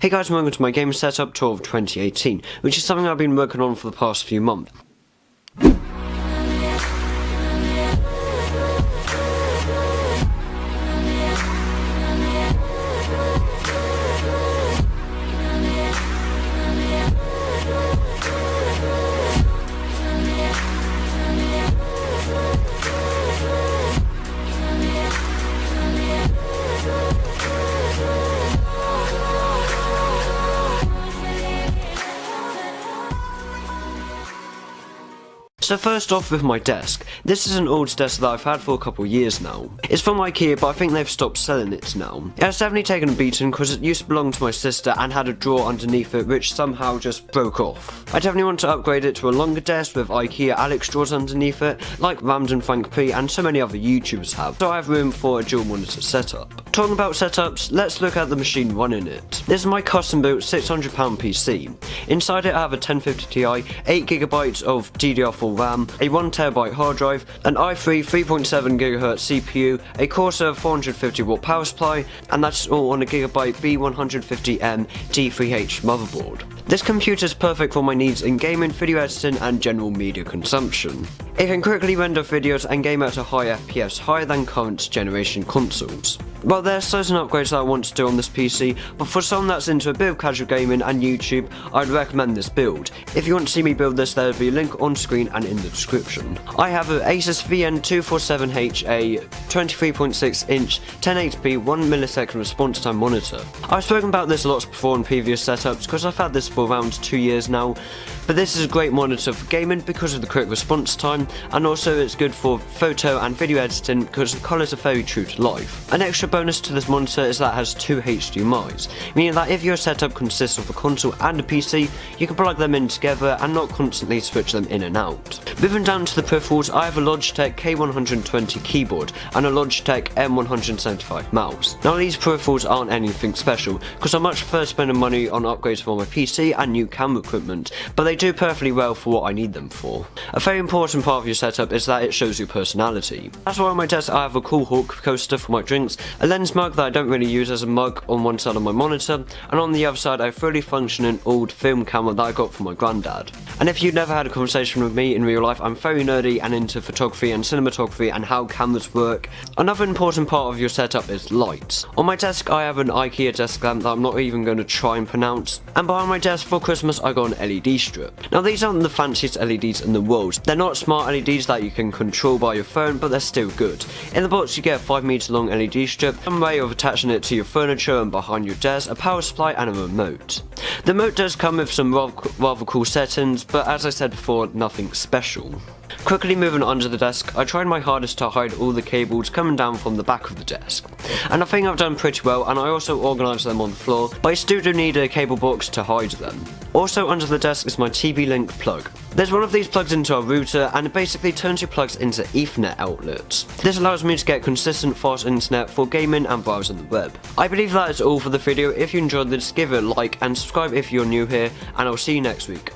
Hey guys, welcome to my game setup tour of 2018, which is something I've been working on for the past few months. So first off with my desk. This is an old desk that I've had for a couple of years now. It's from IKEA, but I think they've stopped selling it now. It has definitely taken a beating because it used to belong to my sister and had a drawer underneath it which somehow just broke off. I definitely want to upgrade it to a longer desk with IKEA Alex drawers underneath it, like Ramsden Frank P and so many other YouTubers have, so I have room for a dual monitor setup. Talking about setups, let's look at the machine running it. This is my custom built £600 PC. Inside it I have a 1050 Ti, 8GB of DDR4 RAM, a 1TB hard drive, an i3 3.7GHz CPU, a Corsair 450W power supply, and that's all on a Gigabyte B150M D3H motherboard. This computer is perfect for my needs in gaming, video editing, and general media consumption. It can quickly render videos and game at a high FPS, higher than current generation consoles. Well, there are certain upgrades that I want to do on this PC, but for someone that's into a bit of casual gaming and YouTube, I'd recommend this build. If you want to see me build this, there will be a link on screen and in the description. I have an Asus VN247H, a 23.6-inch 1080p 1ms response time monitor. I've spoken about this lots before in previous setups because I've had this for around 2 years now, but this is a great monitor for gaming because of the quick response time, and also it's good for photo and video editing because the colours are very true to life. An extra bonus to this monitor is that it has two HDMIs, meaning that if your setup consists of a console and a PC, you can plug them in together and not constantly switch them in and out. Moving down to the peripherals, I have a Logitech K120 keyboard and a Logitech M175 mouse. Now these peripherals aren't anything special because I much prefer spending money on upgrades for my PC and new camera equipment, but they do perfectly well for what I need them for. A very important part of your setup is that it shows your personality. That's why on my desk I have a cool hawk coaster for my drinks, a lens mug that I don't really use as a mug on one side of my monitor, and on the other side I have a fully functioning old film camera that I got from my granddad. And if you've never had a conversation with me in real life, I'm very nerdy and into photography and cinematography and how cameras work. Another important part of your setup is lights. On my desk I have an IKEA desk lamp that I'm not even going to try and pronounce, and behind my desk for Christmas I got an LED strip. Now these aren't the fanciest LEDs in the world. They're not smart LEDs that you can control by your phone, but they're still good. In the box you get a 5 meter long LED strip, some way of attaching it to your furniture, and behind your desk a power supply and a remote. The remote does come with some rather cool settings, but as I said before, nothing special. Quickly moving under the desk, I tried my hardest to hide all the cables coming down from the back of the desk, and I think I've done pretty well, and I also organised them on the floor, but I still do need a cable box to hide them. Also under the desk is my TP-Link plug. There's one of these plugs into a router, and it basically turns your plugs into Ethernet outlets. This allows me to get consistent fast internet for gaming and browsing the web. I believe that is all for the video. If you enjoyed this, give it a like and subscribe if you're new here, and I'll see you next week.